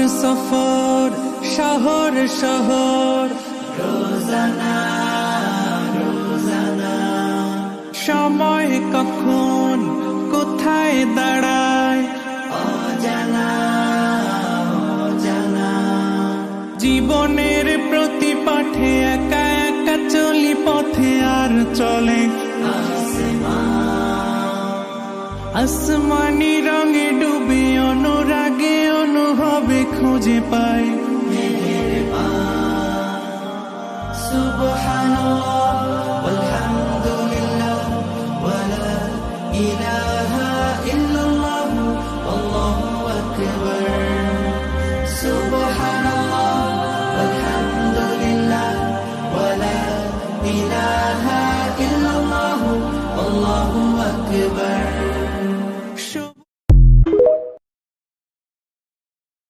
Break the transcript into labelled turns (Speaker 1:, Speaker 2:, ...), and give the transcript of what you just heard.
Speaker 1: সফর শহর শহর
Speaker 2: রোজানা রোজানা
Speaker 1: সময় কখন কোথায় দাঁড়ায়
Speaker 2: অজানা অজানা
Speaker 1: জীবনের প্রতি পাঠে একা একা চলি পথে আর চলে আসমানি রঙে ডুবে অনুরাগে অনুভবে খুঁজে পাই
Speaker 2: সুবহানাল্লাহ